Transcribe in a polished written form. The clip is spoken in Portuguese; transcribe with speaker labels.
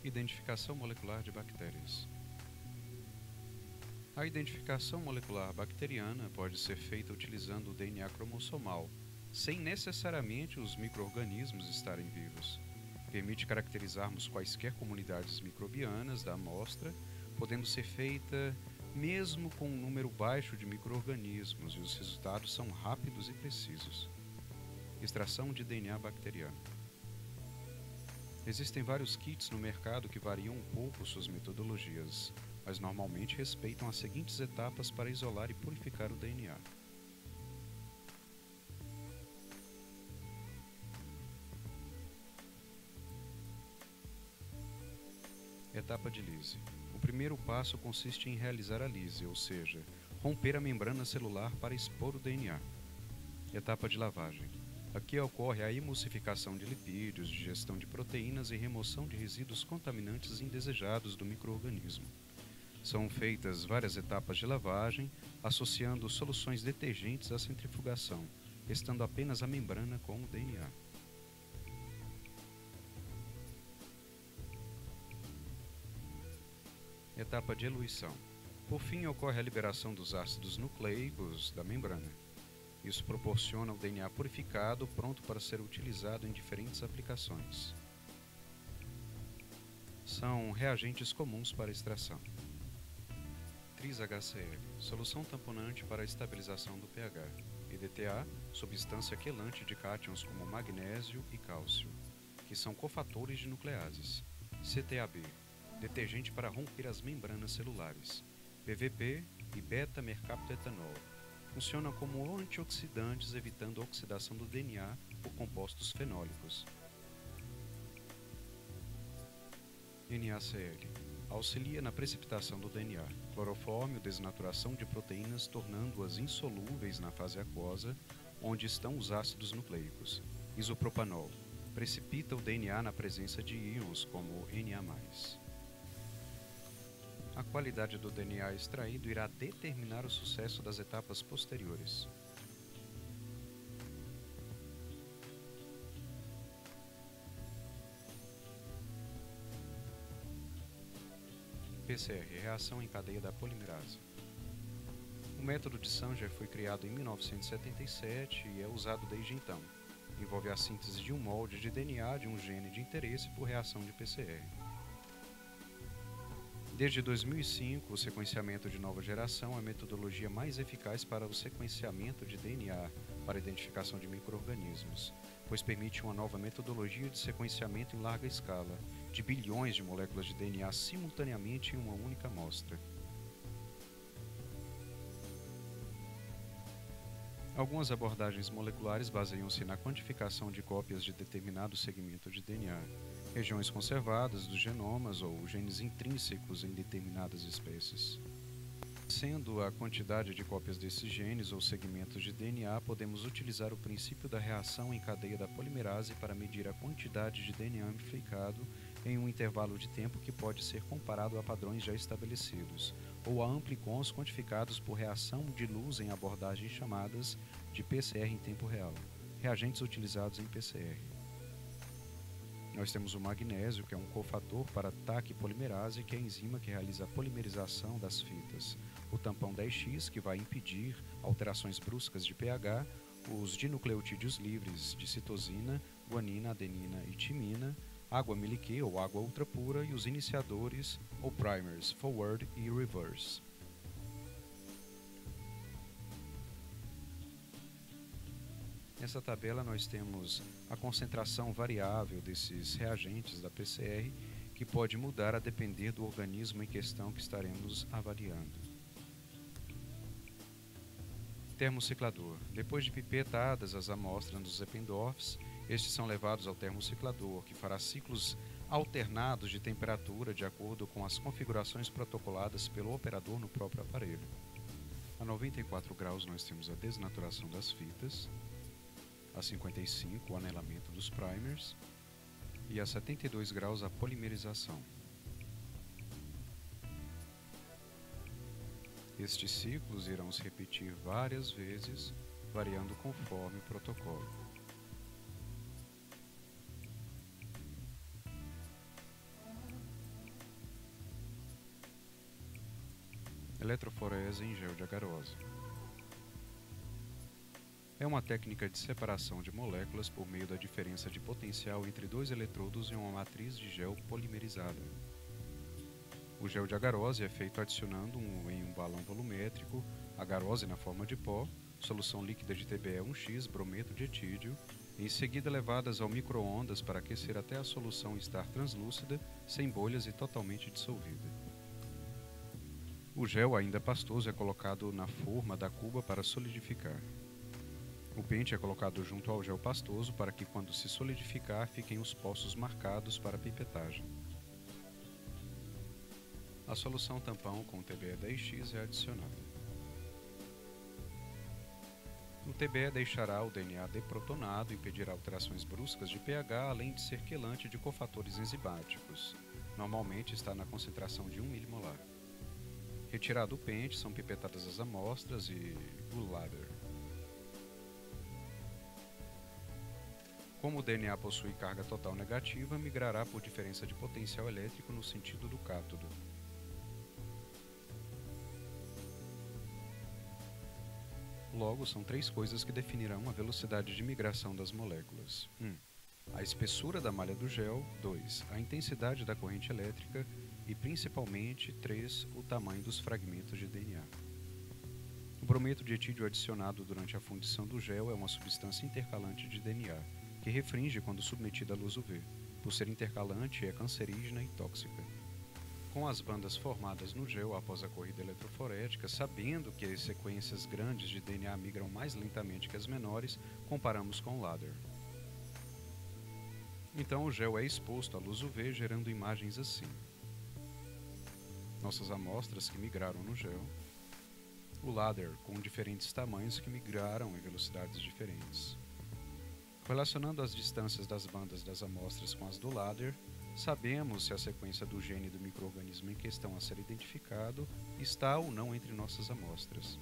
Speaker 1: Identificação molecular de bactérias. A identificação molecular bacteriana pode ser feita utilizando o DNA cromossomal, sem necessariamente os micro-organismos estarem vivos. Permite caracterizarmos quaisquer comunidades microbianas da amostra, podendo ser feita mesmo com um número baixo de micro-organismos, e os resultados são rápidos e precisos. Extração de DNA bacteriano. Existem vários kits no mercado que variam um pouco suas metodologias, mas normalmente respeitam as seguintes etapas para isolar e purificar o DNA. Etapa de lise. O primeiro passo consiste em realizar a lise, ou seja, romper a membrana celular para expor o DNA. Etapa de lavagem. Aqui ocorre a emulsificação de lipídios, digestão de proteínas e remoção de resíduos contaminantes indesejados do micro-organismo. São feitas várias etapas de lavagem, associando soluções detergentes à centrifugação, restando apenas a membrana com o DNA. Etapa de eluição. Por fim, ocorre a liberação dos ácidos nucleicos da membrana. Isso proporciona o DNA purificado, pronto para ser utilizado em diferentes aplicações. São reagentes comuns para extração. Tris-HCl, solução tamponante para a estabilização do pH. EDTA, substância quelante de cátions como magnésio e cálcio, que são cofatores de nucleases. CTAB, detergente para romper as membranas celulares. PVP e beta-mercaptoetanol, funcionam como antioxidantes, evitando a oxidação do DNA por compostos fenólicos. NaCl auxilia na precipitação do DNA, clorofórmio, desnaturação de proteínas, tornando-as insolúveis na fase aquosa, onde estão os ácidos nucleicos. Isopropanol precipita o DNA na presença de íons como Na+. A qualidade do DNA extraído irá determinar o sucesso das etapas posteriores. PCR, reação em cadeia da polimerase. O método de Sanger foi criado em 1977 e é usado desde então. Envolve a síntese de um molde de DNA de um gene de interesse por reação de PCR. Desde 2005, o sequenciamento de nova geração é a metodologia mais eficaz para o sequenciamento de DNA para identificação de micro-organismos, pois permite uma nova metodologia de sequenciamento em larga escala, de bilhões de moléculas de DNA simultaneamente em uma única amostra. Algumas abordagens moleculares baseiam-se na quantificação de cópias de determinado segmento de DNA, regiões conservadas dos genomas ou genes intrínsecos em determinadas espécies. Sendo a quantidade de cópias desses genes ou segmentos de DNA, podemos utilizar o princípio da reação em cadeia da polimerase para medir a quantidade de DNA amplificado em um intervalo de tempo que pode ser comparado a padrões já estabelecidos, ou a amplicons quantificados por reação de luz em abordagens chamadas de PCR em tempo real, reagentes utilizados em PCR. Nós temos o magnésio, que é um cofator para TAC polimerase, que é a enzima que realiza a polimerização das fitas. O tampão 10X, que vai impedir alterações bruscas de pH. Os dinucleotídeos livres de citosina, guanina, adenina e timina. Água milique ou água ultrapura e os iniciadores ou primers, forward e reverse. Nessa tabela nós temos a concentração variável desses reagentes da PCR, que pode mudar a depender do organismo em questão que estaremos avaliando. Termociclador. Depois de pipetadas as amostras dos Eppendorfs, estes são levados ao termociclador, que fará ciclos alternados de temperatura de acordo com as configurações protocoladas pelo operador no próprio aparelho. A 94 graus nós temos a desnaturação das fitas, a 55 o anelamento dos primers e a 72 graus a polimerização. Estes ciclos irão se repetir várias vezes, variando conforme o protocolo. Eletroforese em gel de agarose. É uma técnica de separação de moléculas por meio da diferença de potencial entre dois eletrodos em uma matriz de gel polimerizada. O gel de agarose é feito adicionando em um balão volumétrico agarose na forma de pó, solução líquida de TBE1X, brometo de etídio, em seguida levadas ao micro-ondas para aquecer até a solução estar translúcida, sem bolhas e totalmente dissolvida. O gel ainda pastoso é colocado na forma da cuba para solidificar. O pente é colocado junto ao gel pastoso para que, quando se solidificar, fiquem os poços marcados para a pipetagem. A solução tampão com TBE10X é adicionada. O TBE deixará o DNA deprotonado e impedirá alterações bruscas de pH, além de ser quelante de cofatores enzimáticos. Normalmente está na concentração de 1 milimolar. Retirado o pente, são pipetadas as amostras e o ladder. Como o DNA possui carga total negativa, migrará por diferença de potencial elétrico no sentido do cátodo. Logo, são três coisas que definirão a velocidade de migração das moléculas. 1. A espessura da malha do gel. 2. A intensidade da corrente elétrica. E, principalmente, 3. O tamanho dos fragmentos de DNA. O brometo de etídio adicionado durante a fundição do gel é uma substância intercalante de DNA, que refringe quando submetida à luz UV. Por ser intercalante, é cancerígena e tóxica. Com as bandas formadas no gel após a corrida eletroforética, sabendo que as sequências grandes de DNA migram mais lentamente que as menores, comparamos com o ladder. Então o gel é exposto à luz UV, gerando imagens assim. Nossas amostras que migraram no gel. O ladder com diferentes tamanhos que migraram em velocidades diferentes. Relacionando as distâncias das bandas das amostras com as do ladder, sabemos se a sequência do gene do micro-organismo em questão a ser identificado está ou não entre nossas amostras.